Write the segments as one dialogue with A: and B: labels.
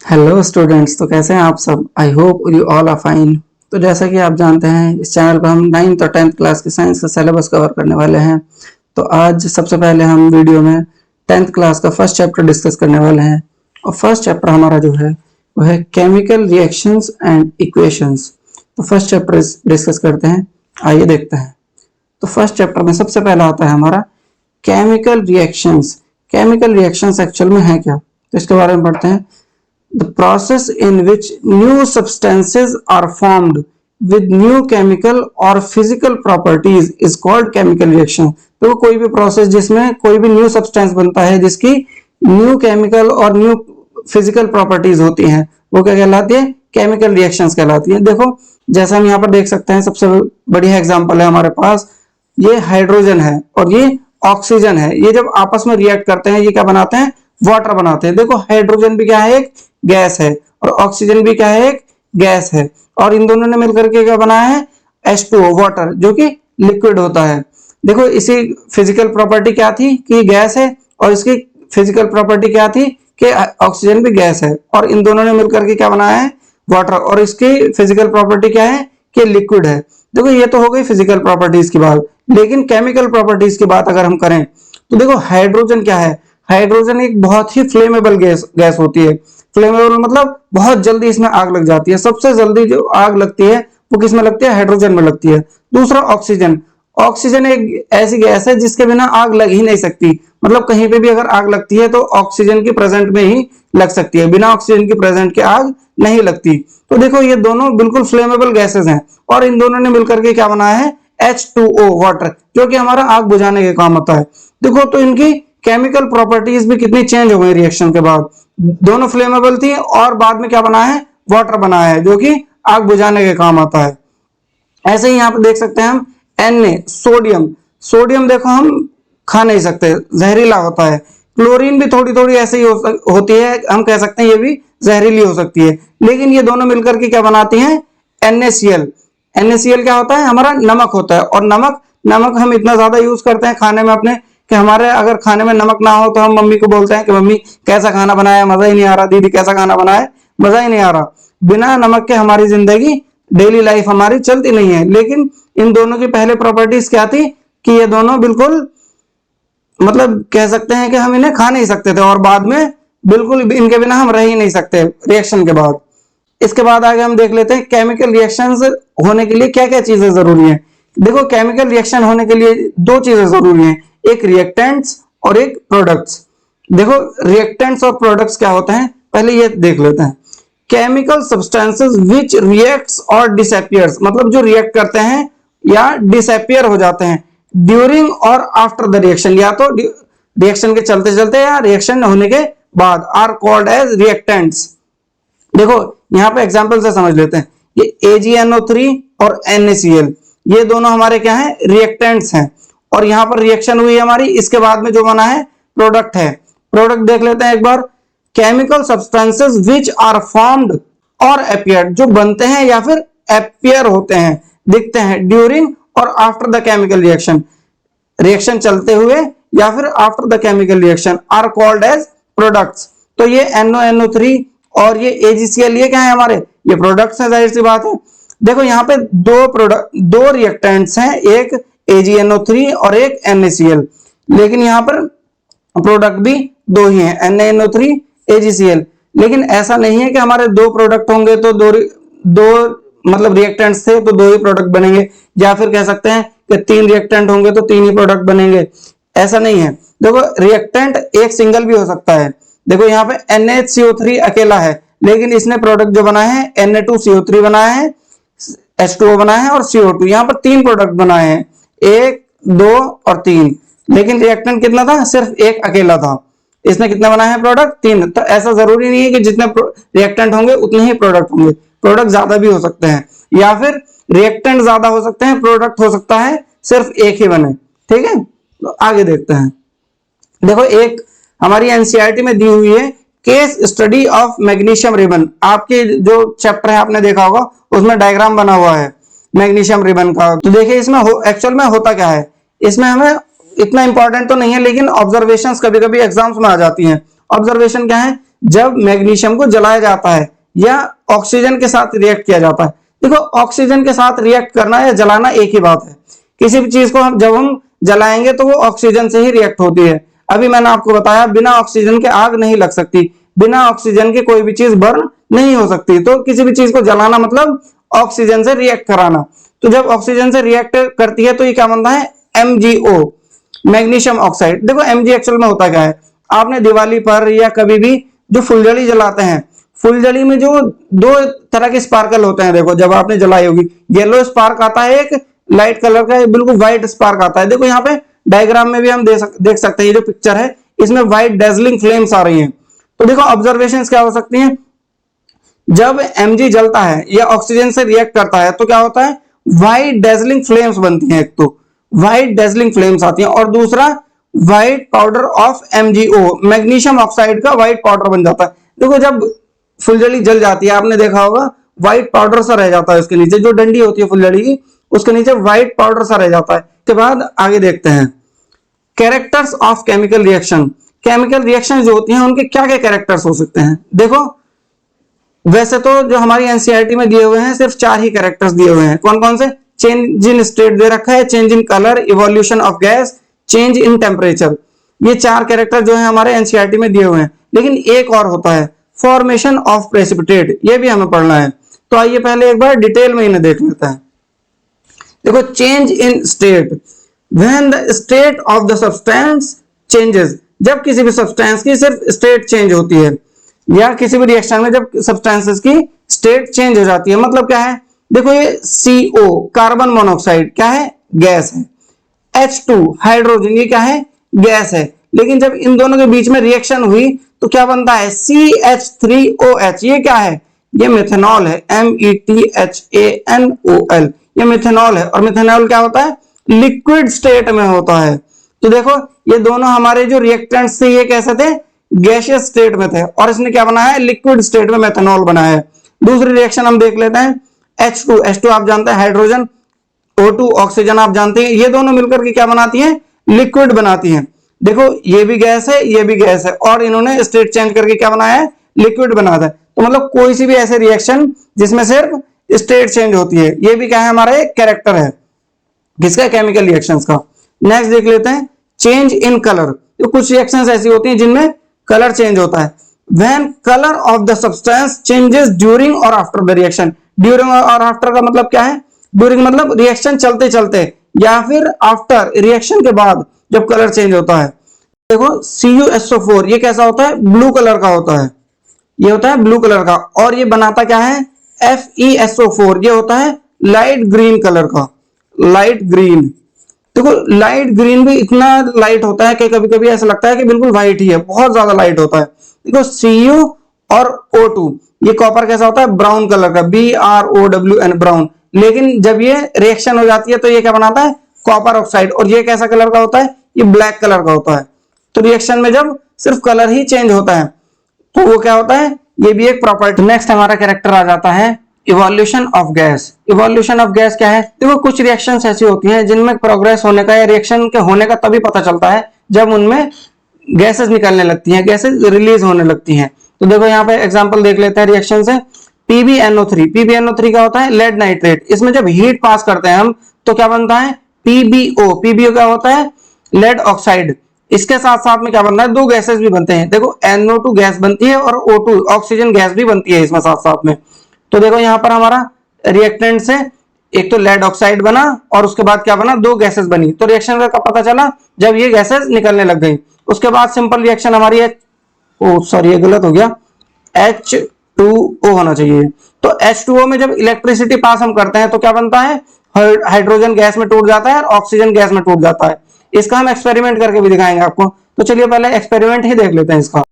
A: Hello students. तो कैसे हैं आप सब? I hope you all are fine. तो जैसा कि आप जानते हैं, इस चैनल पर हम 9th और 10th क्लास के साइंस का सिलेबस कवर करने वाले हैं। तो आज सबसे पहले हम वीडियो में 10th क्लास का फर्स्ट चैप्टर डिस्कस करने वाले हैं। और फर्स्ट चैप्टर हमारा जो है वो है केमिकल रिएक्शंस एंड इक्वेशंस। तो फर्स्ट चैप्टर डिस्कस करते हैं, आइए देखते हैं। तो फर्स्ट चैप्टर में सबसे पहला आता है हमारा chemical reactions. Chemical reactions actual में है क्या, तो इसके बारे में पढ़ते हैं। The process in which new substances are formed with new chemical or physical properties is called chemical reaction। तो कोई भी प्रोसेस जिसमें कोई भी न्यू सब्सटेंस बनता है जिसकी न्यू केमिकल और न्यू फिजिकल प्रॉपर्टीज होती हैं, वो क्या कहलाती है? केमिकल रिएक्शंस कहलाती है। देखो जैसा हम यहाँ पर देख सकते हैं, सबसे बढ़िया एग्जांपल है हमारे पास, ये हाइड्रोजन है और ये ऑक्सीजन है। ये जब आपस में रिएक्ट करते हैं ये क्या बनाते हैं? वाटर बनाते हैं। देखो हाइड्रोजन भी क्या है? एक गैस है। और ऑक्सीजन भी क्या है? एक गैस है। और इन दोनों ने मिलकर के क्या बनाया है? H2O वाटर, जो कि लिक्विड होता है। देखो इसी फिजिकल प्रॉपर्टी क्या थी कि गैस है, और इसकी फिजिकल प्रॉपर्टी क्या थी कि ऑक्सीजन भी गैस है। और इन दोनों ने मिलकर के क्या बनाया है? वाटर। और इसकी फिजिकल प्रॉपर्टी क्या है कि लिक्विड है। देखो ये तो हो गई फिजिकल प्रॉपर्टीज की बात, लेकिन केमिकल प्रॉपर्टीज की बात अगर हम करें तो देखो हाइड्रोजन क्या है? हाइड्रोजन एक बहुत ही फ्लेमेबल गैस होती है। फ्लेमेबल मतलब बहुत जल्दी इसमें आग लग जाती है। सबसे जल्दी जो आग लगती है वो किस में लगती है? हाइड्रोजन में लगती है। दूसरा ऑक्सीजन। ऑक्सीजन एक ऐसी गैस है जिसके बिना आग लग ही नहीं सकती। मतलब कहीं पे भी अगर आग लगती है तो ऑक्सीजन की प्रेजेंट में ही लग सकती है, बिना ऑक्सीजन की प्रेजेंट के आग नहीं लगती। तो देखो ये दोनों बिल्कुल फ्लेमेबल गैसेस हैं, और इन दोनों ने मिलकर के क्या बनाया है? H2O वाटर, जो कि हमारा आग बुझाने के काम आता है। देखो तो इनकी केमिकल प्रॉपर्टीज भी कितनी चेंज हो गई रिएक्शन के बाद। दोनों फ्लेमेबल थी और बाद में क्या बनाया है? वाटर बनाया है, जो कि आग बुझाने के काम आता है। ऐसे ही यहाँ पे देख सकते हैं हम Na सोडियम। सोडियम देखो हम खा नहीं सकते, जहरीला होता है। क्लोरीन भी थोड़ी थोड़ी ऐसे ही होती है, हम कह सकते हैं ये भी जहरीली हो सकती है। लेकिन ये दोनों मिलकर के क्या बनाती हैं? NaCl। NaCl क्या होता है? हमारा नमक होता है। और नमक हम इतना ज्यादा यूज करते हैं खाने में अपने, कि हमारे अगर खाने में नमक ना हो तो हम मम्मी को बोलते हैं कि मम्मी कैसा खाना बनाया, मजा ही नहीं आ रहा। दीदी कैसा खाना बनाया, मजा ही नहीं आ रहा। बिना नमक के हमारी जिंदगी, डेली लाइफ हमारी चलती नहीं है। लेकिन इन दोनों की पहले प्रॉपर्टीज क्या थी कि ये दोनों बिल्कुल, मतलब कह सकते हैं कि हम इन्हें खा नहीं सकते थे, और बाद में बिल्कुल इनके बिना हम रह ही नहीं सकते रिएक्शन के बाद। इसके बाद आगे हम देख लेते हैं केमिकल रिएक्शंस होने के लिए क्या क्या चीजें जरूरी हैं। देखो केमिकल रिएक्शन होने के लिए दो चीजें जरूरी हैं, एक रिएक्टेंट्स और एक प्रोडक्ट्स। देखो रिएक्टेंट्स और प्रोडक्ट्स क्या होते हैं, पहले ये देख लेते हैं। केमिकल सब्सटेंसेस विच रिएक्ट्स और डिसअपियर्स, मतलब जो रिएक्ट करते हैं या डिसअपियर हो जाते हैं ड्यूरिंग और आफ्टर द रिएक्शन, या तो रिएक्शन के चलते चलते या रिएक्शन होने के बाद, आर कॉल्ड एज रिएक्टेंट्स। देखो यहाँ पे एग्जांपल से समझ लेते हैं। ये AgNO3 और NaCl, ये दोनों हमारे क्या हैं? रिएक्टेंट्स हैं। और यहाँ पर रिएक्शन हुई हमारी, इसके बाद में जो बना है प्रोडक्ट है। प्रोडक्ट देख लेते हैं एक बार। Chemical substances which are formed और अपीयर्ड, जो बनते हैं या फिर अपीयर होते हैं, दिखते हैं ड्यूरिंग और after the chemical reaction, reaction चलते हुए या फिर after the chemical reaction, are called as products. तो ये NO3 और ये AgCl, ये क्या है हमारे? ये प्रोडक्ट्स हैं, जाहिर सी बात है। देखो यहाँ पे दो रिएक्टेंट्स हैं, एक AgNO3 और एक NaCl, लेकिन यहाँ पर प्रोडक्ट भी दो ही हैं, NaNO3 AgCl। लेकिन ऐसा नहीं है कि हमारे दो प्रोडक्ट होंगे तो दो मतलब रिएक्टेंट्स थे तो दो ही प्रोडक्ट बनेंगे, या फिर कह सकते हैं कि तीन रिएक्टेंट होंगे तो तीन ही प्रोडक्ट बनेंगे। ऐसा नहीं है। देखो रिएक्टेंट एक सिंगल भी हो सकता है। देखो यहाँ पे NaCO3 अकेला है, लेकिन इसने प्रोडक्ट जो बनाए हैं Na2CO3 बनाया है, H2O बनाया है और CO2। यहाँ पर तीन प्रोडक्ट बनाए हैं, 1 2 और 3। लेकिन रिएक्टेंट कितना था? सिर्फ एक अकेला था। इसने कितने बनाए हैं? प्रोडक्ट 3। तो ऐसा जरूरी नहीं है कि जितने रिएक्टेंट होंगे उतने ही प्रोडक्ट होंगे, प्रोडक्ट ज्यादा भी हो सकते हैं, या फिर रिएक्टेंट ज्यादा हो सकते हैं, प्रोडक्ट हो सकता है सिर्फ एक ही बने। ठीक है, तो आगे देखते हैं। देखो एक हमारी एनसीईआरटी में दी हुई है case study of magnesium ribbon. आपके जो चैप्टर है आपने देखा होगा, उसमें डायग्राम बना हुआ है मैग्नीशियम रिबन का। तो देखिए इसमें एक्चुअल में होता क्या है। इसमें हमें इतना इंपॉर्टेंट तो नहीं है, लेकिन ऑब्जर्वेशंस कभी कभी एग्जाम्स में आ जाती हैं। ऑब्जर्वेशन क्या है? जब मैग्नीशियम को जलाया जाता है या ऑक्सीजन के साथ रिएक्ट किया जाता है। देखो ऑक्सीजन के साथ रिएक्ट करना या जलाना एक ही बात है। किसी भी चीज को जब हम जलाएंगे तो वो ऑक्सीजन से ही रिएक्ट होती है। अभी मैंने आपको बताया बिना ऑक्सीजन के आग नहीं लग सकती, बिना ऑक्सीजन के कोई भी चीज बर्न नहीं हो सकती। तो किसी भी चीज को जलाना मतलब ऑक्सीजन से रिएक्ट कराना। तो जब ऑक्सीजन से रिएक्ट करती है तो ये क्या बनता है, MgO, मैग्नीशियम ऑक्साइड। देखो Mg एक्चुअल में होता क्या है, आपने दिवाली पर या कभी भी जो फुलझड़ी जलाते हैं, फुलझड़ी में जो दो तरह के स्पार्कल होते हैं, देखो जब आपने जलाई होगी, येलो स्पार्क आता है, एक लाइट कलर का बिल्कुल व्हाइट स्पार्क आता है। देखो यहाँ पे डायग्राम में भी हम देख सकते हैं, ये जो पिक्चर है इसमें व्हाइट डेजलिंग फ्लेम्स आ रही हैं। तो देखो ऑब्जर्वेशन क्या हो सकती हैं, जब Mg जलता है या ऑक्सीजन से रिएक्ट करता है तो क्या होता है, व्हाइट डेजलिंग फ्लेम्स बनती हैं। एक तो व्हाइट डेजलिंग फ्लेम्स आती हैं और दूसरा white powder of MgO, magnesium oxide का व्हाइट पाउडर बन जाता है। देखो जब फुलझड़ी जल जाती है आपने देखा होगा व्हाइट पाउडर सा रह जाता है, उसके नीचे जो डंडी होती है फुलझड़ी की उसके नीचे व्हाइट पाउडर सा रह जाता है। उसके बाद आगे देखते हैं characters of chemical reaction. Chemical reaction जो होती हैं उनके क्या क्या कैरेक्टर्स हो सकते हैं। देखो वैसे तो जो हमारी एनसीईआरटी में दिए हुए हैं सिर्फ 4 ही कैरेक्टर्स दिए हुए हैं। कौन कौन से, चेंज इन स्टेट दे रखा है, change in colour, evolution of gas, change in temperature. ये 4 कैरेक्टर जो है हमारे एनसीईआरटी में दिए हुए हैं। लेकिन एक और होता है फॉर्मेशन ऑफ प्रेसिपिटेट, ये भी हमें पढ़ना है। तो आइए पहले एक बार डिटेल में इन्हें देख लेते हैं। देखो change in state, when the state of the substance changes, जब किसी भी सब्सटेंस की सिर्फ स्टेट चेंज होती है या किसी भी रिएक्शन में जब सब्सटेंसेस की स्टेट चेंज हो जाती है, मतलब क्या है, देखो ये CO कार्बन मोनोऑक्साइड क्या है, गैस है। H2 हाइड्रोजन ये क्या है, गैस है। लेकिन जब इन दोनों के बीच में रिएक्शन हुई तो क्या बनता है, CH3OH, ये क्या है, ये मिथेनॉल है, METHANOL, ये मिथेनॉल है। और मिथेनॉल क्या होता है, लिक्विड स्टेट में होता है। तो देखो ये दोनों हमारे जो रिएक्टेंट्स थे ये कैसे थे, गैसियस स्टेट में थे, और इसने क्या बनाया है, लिक्विड स्टेट में मेथनॉल बनाया है। दूसरी रिएक्शन हम देख लेते हैं, H2 आप जानते हैं हाइड्रोजन, O2 ऑक्सीजन आप जानते हैं, ये दोनों मिलकर के क्या बनाती हैं, लिक्विड बनाती हैं। देखो ये भी गैस है ये भी गैस है और इन्होंने स्टेट चेंज करके क्या बनाया है, लिक्विड बनाया है। तो मतलब कोई सी भी ऐसे रिएक्शन जिसमें सिर्फ स्टेट चेंज होती है, ये भी क्या है, हमारा एक कैरेक्टर है किसका, केमिकल रिएक्शंस का। नेक्स्ट देख लेते हैं चेंज इन कलर। तो कुछ रिएक्शंस ऐसी होती हैं जिनमें कलर चेंज होता है। When colour of the substance changes during और आफ्टर द रिएक्शन। ड्यूरिंग और आफ्टर का मतलब क्या है, ड्यूरिंग मतलब रिएक्शन चलते चलते या फिर आफ्टर रिएक्शन के बाद जब कलर चेंज होता है। देखो CuSO4 ये कैसा होता है, ब्लू कलर का होता है, ये होता है ब्लू कलर का। और ये बनाता क्या है, FeSO4, ये होता है लाइट ग्रीन कलर का, लाइट ग्रीन। देखो लाइट ग्रीन भी इतना लाइट होता है कि कभी कभी ऐसा लगता है कि बिल्कुल व्हाइट ही है, बहुत ज्यादा लाइट होता है। देखो Cu और O2 ये कॉपर कैसा होता है, ब्राउन कलर का, BROWN, ब्राउन। लेकिन जब ये रिएक्शन हो जाती है तो ये क्या बनाता है, कॉपर ऑक्साइड। और ये कैसा कलर का होता है, ये ब्लैक कलर का होता है। तो रिएक्शन में जब सिर्फ कलर ही चेंज होता है तो वो क्या होता है, ये भी एक प्रॉपर्टी। नेक्स्ट हमारा कैरेक्टर आ जाता है evolution of gas. Evolution of gas क्या है, देखो कुछ रिएक्शंस ऐसी होती हैं जिनमें प्रोग्रेस होने का या रिएक्शन के होने का तभी पता चलता है जब उनमें गैसेस निकलने लगती हैं, गैसेस रिलीज होने लगती हैं। तो देखो यहाँ पे एग्जांपल देख लेते हैं रिएक्शन से। PbNO3, PbNO3 क्या होता है, लेड नाइट्रेट। इसमें जब हीट पास करते हैं हम तो क्या बनता है, PbO। PbO क्या होता है, लेड ऑक्साइड। इसके साथ साथ में क्या बनता है, दो गैसेस भी बनते हैं। देखो NO2 गैस बनती है और O2 ऑक्सीजन गैस भी बनती है इसमें साथ साथ में। तो देखो यहाँ पर हमारा रिएक्टेंट से एक तो लेड ऑक्साइड बना और उसके बाद क्या बना, दो गैसेस बनी। तो रिएक्शन का पता चला जब ये गैसेस निकलने लग गई। उसके बाद सिंपल रिएक्शन हमारी है, ओ सॉरी ये गलत हो गया, H2O होना चाहिए। तो H2O में जब इलेक्ट्रिसिटी पास हम करते हैं तो क्या बनता है, हाइड्रोजन गैस में टूट जाता है और ऑक्सीजन गैस में टूट जाता है। इसका हम एक्सपेरिमेंट करके भी दिखाएंगे आपको। तो चलिए पहले एक्सपेरिमेंट ही देख लेते हैं इसका।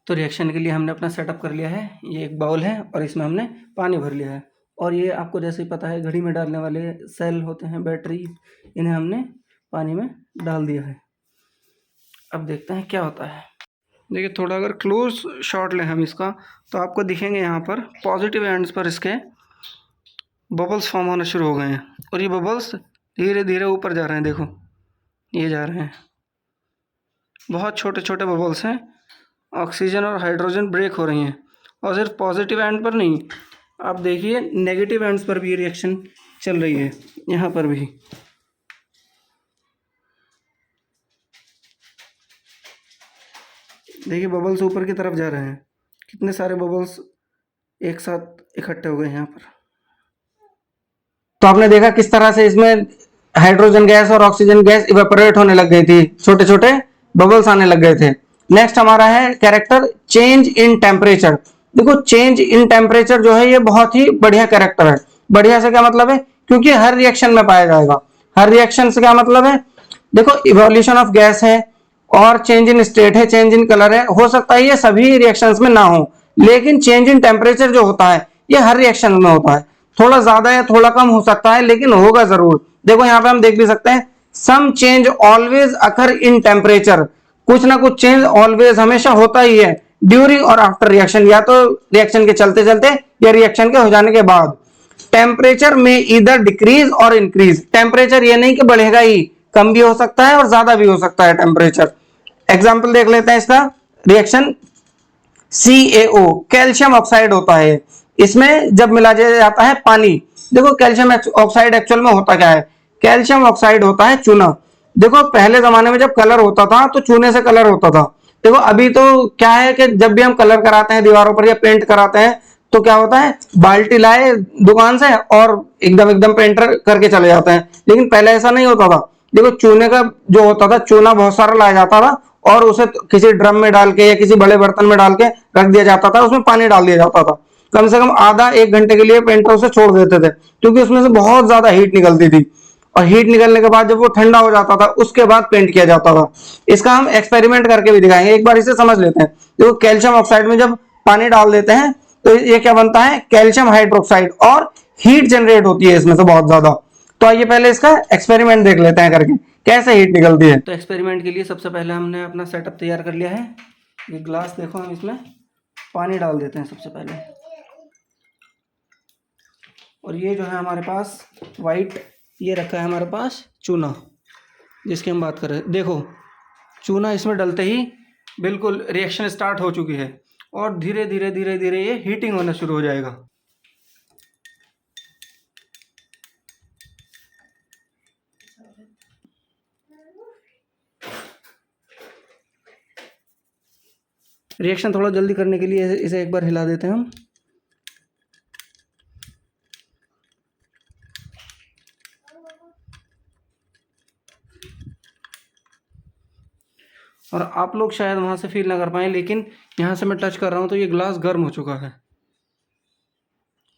A: तो रिएक्शन के लिए हमने अपना सेटअप कर लिया है, ये एक बाउल है और इसमें हमने पानी भर लिया है। और ये आपको जैसे ही पता है घड़ी में डालने वाले सेल होते हैं, बैटरी, इन्हें हमने पानी में डाल दिया है। अब देखते हैं क्या होता है। देखिए थोड़ा अगर क्लोज शॉट लें हम इसका तो आपको दिखेंगे यहाँ पर पॉजिटिव एंड्स पर इसके बबल्स फॉर्म होना शुरू हो गए हैं और ये बबल्स धीरे धीरे ऊपर जा रहे हैं। देखो ये जा रहे हैं, बहुत छोटे छोटे बबल्स हैं ऑक्सीजन और हाइड्रोजन ब्रेक हो रही हैं। और सिर्फ पॉजिटिव एंड पर नहीं, आप देखिए नेगेटिव एंड्स पर भी ये रिएक्शन चल रही है, यहाँ पर भी। देखिए बबल्स ऊपर की तरफ जा रहे हैं, कितने सारे बबल्स एक साथ इकट्ठे हो गए यहाँ पर। तो आपने देखा किस तरह से इसमें हाइड्रोजन गैस और ऑक्सीजन गैस इवेपोरेट होने लग गई थी, छोटे छोटे बबल्स आने लग गए थे। नेक्स्ट हमारा है कैरेक्टर चेंज इन टेम्परेचर। देखो चेंज इन टेम्परेचर जो है ये बहुत ही बढ़िया कैरेक्टर है। बढ़िया से क्या मतलब है, क्योंकि हर रिएक्शन में पाया जाएगा। हर रिएक्शन से क्या मतलब है, देखो इवोल्यूशन ऑफ गैस है और चेंज इन स्टेट है, चेंज इन कलर है। हो सकता है ये सभी रिएक्शंस में ना हो, लेकिन चेंज इन टेम्परेचर जो होता है ये हर रिएक्शन में होता है। थोड़ा ज्यादा या थोड़ा कम हो सकता है, लेकिन होगा जरूर। देखो यहाँ पे हम देख भी सकते हैं, some change always occur in temperature. कुछ ना कुछ चेंज ऑलवेज हमेशा होता ही है ड्यूरिंग और आफ्टर रिएक्शन, या तो रिएक्शन के चलते चलते या रिएक्शन के हो जाने के बाद। टेम्परेचर में इधर डिक्रीज और इंक्रीज। टेम्परेचर ये नहीं कि बढ़ेगा ही, कम भी हो सकता है और ज्यादा भी हो सकता है टेम्परेचर। एग्जाम्पल देख लेते हैं इसका। रिएक्शन CaO कैल्शियम ऑक्साइड होता है, इसमें जब मिला जाता है पानी। देखो कैल्शियम ऑक्साइड एक्चुअल में होता क्या है, कैल्शियम ऑक्साइड होता है चूना। देखो पहले जमाने में जब कलर होता था तो चूने से कलर होता था। देखो अभी तो क्या है कि जब भी हम कलर कराते हैं दीवारों पर या पेंट कराते हैं तो क्या होता है, बाल्टी लाए दुकान से और एकदम एकदम पेंटर करके चले जाते हैं। लेकिन पहले ऐसा नहीं होता था। देखो चूने का जो होता था, चूना बहुत सारा लाया जाता था और उसे किसी ड्रम में डाल के या किसी बड़े बर्तन में डाल के रख दिया जाता था, उसमें पानी डाल दिया जाता था। कम से कम आधा एक घंटे के लिए पेंटर उसे छोड़ देते थे, क्योंकि उसमें से बहुत ज्यादा हीट निकलती थी। और हीट निकलने के बाद जब वो ठंडा हो जाता था उसके बाद पेंट किया जाता था। इसका हम एक्सपेरिमेंट करके भी दिखाएंगे, एक बार इसे समझ लेते हैं। देखो कैल्शियम ऑक्साइड में जब पानी डाल देते हैं तो ये क्या बनता है, कैल्शियम हाइड्रोक्साइड, और हीट जनरेट होती है इसमें से बहुत ज्यादा। तो आइए पहले इसका एक्सपेरिमेंट देख लेते हैं करके कैसे हीट निकलती है। तो एक्सपेरिमेंट के लिए सबसे पहले हमने अपना सेटअप तैयार कर लिया है। ये ग्लास देखो, हम इसमें पानी डाल देते हैं सबसे पहले। और ये जो है हमारे पास वाइट, ये रखा है हमारे पास चूना जिसकी हम बात कर रहे हैं। देखो चूना इसमें डलते ही बिल्कुल रिएक्शन स्टार्ट हो चुकी है और धीरे धीरे धीरे धीरे ये हीटिंग होना शुरू हो जाएगा। रिएक्शन थोड़ा जल्दी करने के लिए इसे एक बार हिला देते हैं हम। और आप लोग शायद वहाँ से फील ना कर पाए, लेकिन यहाँ से मैं टच कर रहा हूँ तो ये ग्लास गर्म हो चुका है,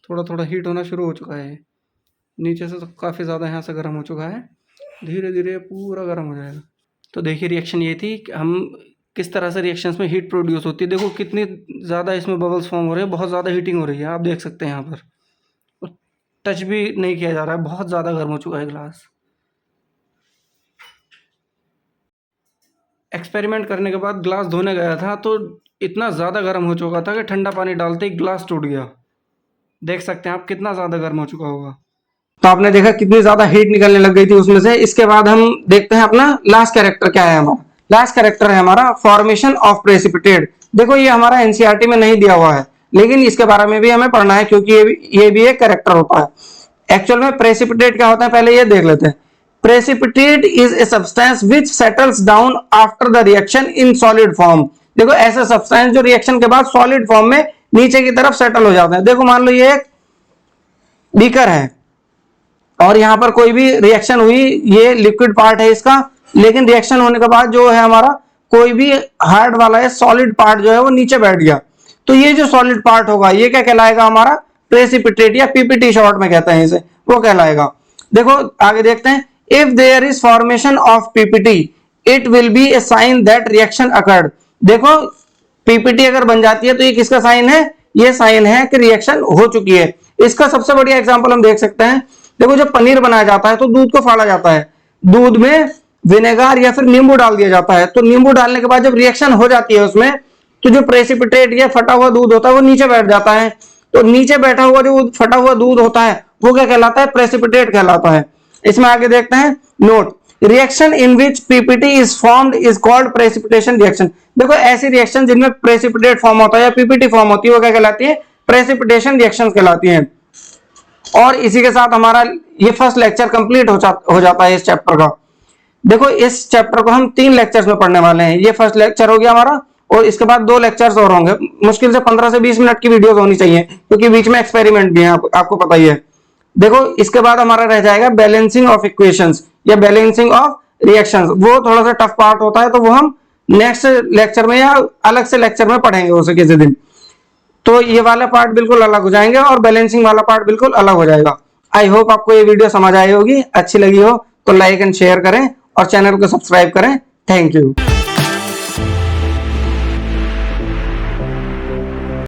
A: थोड़ा थोड़ा हीट होना शुरू हो चुका है। नीचे से तो काफ़ी ज़्यादा यहाँ से गर्म हो चुका है, धीरे धीरे पूरा गर्म हो जाएगा। तो देखिए रिएक्शन ये थी कि हम किस तरह से रिएक्शंस में हीट प्रोड्यूस होती है। देखो कितनी ज़्यादा इसमें बबल्स फॉर्म हो रहे हैं, बहुत ज़्यादा हीटिंग हो रही है, आप देख सकते हैं यहाँ पर। और टच भी नहीं किया जा रहा है, बहुत ज़्यादा गर्म हो चुका है ग्लास। एक्सपेरिमेंट करने के बाद ग्लास धोने गया था तो इतना ज़्यादा गर्म हो चुका था कि ठंडा पानी डालते ही ग्लास टूट गया। देख सकते हैं आप कितना ज़्यादा गर्म हो चुका होगा। तो आपने देखा कितनी ज़्यादा हीट निकलने लग गई थी उसमें से। इसके बाद हम देखते हैं अपना लास्ट कैरेक्टर क्या है। हमारा लास्ट कैरेक्टर है हमारा फॉर्मेशन ऑफ प्रेसिपिटेट। देखो ये हमारा एनसीईआरटी में नहीं दिया हुआ है, लेकिन इसके बारे में भी हमें पढ़ना है, क्योंकि ये भी एक कैरेक्टर होता है। एक्चुअल में प्रेसिपिटेट क्या होता है पहले ये देख लेते हैं। Precipitate is a substance which settles down after the reaction in solid form। देखो ऐसे सब्सटेंस जो रिएक्शन के बाद सॉलिड फॉर्म में नीचे की तरफ सेटल हो जाते हैं। देखो मान लो ये एक बीकर है और यहां पर कोई भी रिएक्शन हुई, ये लिक्विड पार्ट है इसका, लेकिन रिएक्शन होने के बाद जो है हमारा कोई भी हार्ड वाला है सॉलिड पार्ट जो है वो नीचे बैठ गया, तो ये जो सॉलिड पार्ट होगा ये क्या कहलाएगा, हमारा प्रेसिपिटेट या पीपीटी शॉर्ट में कहते हैं इसे, वो कहलाएगा। देखो आगे देखते हैं। If there is formation of PPT, it will be a sign that reaction occurred। देखो PPT अगर बन जाती है तो ये किसका साइन है, ये साइन है कि रिएक्शन हो चुकी है। इसका सबसे बढ़िया एग्जांपल हम देख सकते हैं। देखो जब पनीर बनाया जाता है तो दूध को फाड़ा जाता है, दूध में विनेगर या फिर नींबू डाल दिया जाता है। तो नींबू डालने के बाद जब रिएक्शन हो जाती है उसमें, तो जो प्रेसिपिटेट या फटा हुआ दूध होता है वो नीचे बैठ जाता है। तो नीचे बैठा हुआ जो फटा हुआ दूध होता है वो क्या कहलाता है, प्रेसिपिटेट कहलाता है। इसमें आगे देखते हैं। Note, reaction in which PPT is formed is called precipitation reaction. देखो ऐसी रिएक्शन जिनमें प्रेसिपिटेट फॉर्म होता है या पीपीटी फॉर्म होती है वो क्या कहलाती है? प्रेसिपिटेशन रिएक्शन कहलाती है। और इसी के साथ हमारा ये फर्स्ट लेक्चर कंप्लीट हो जाता है इस चैप्टर का। देखो इस चैप्टर को हम 3 लेक्चर्स में पढ़ने वाले हैं। ये फर्स्ट लेक्चर हो गया हमारा और इसके बाद 2 लेक्चर्स और होंगे। मुश्किल से 15 से 20 मिनट की वीडियोस होनी चाहिए क्योंकि बीच में एक्सपेरिमेंट भी है, आपको पता ही है। देखो इसके बाद हमारा रह जाएगा बैलेंसिंग ऑफ इक्वेशंस या बैलेंसिंग ऑफ रिएक्शंस। वो थोड़ा सा टफ पार्ट होता है तो वो हम नेक्स्ट लेक्चर में या अलग से लेक्चर में पढ़ेंगे उसे किसी दिन। तो ये वाला पार्ट बिल्कुल अलग हो जाएंगे और बैलेंसिंग वाला पार्ट बिल्कुल अलग हो जाएगा। आई होप आपको ये वीडियो समझ आई होगी, अच्छी लगी हो तो लाइक एंड शेयर करें और चैनल को सब्सक्राइब करें। Thank you.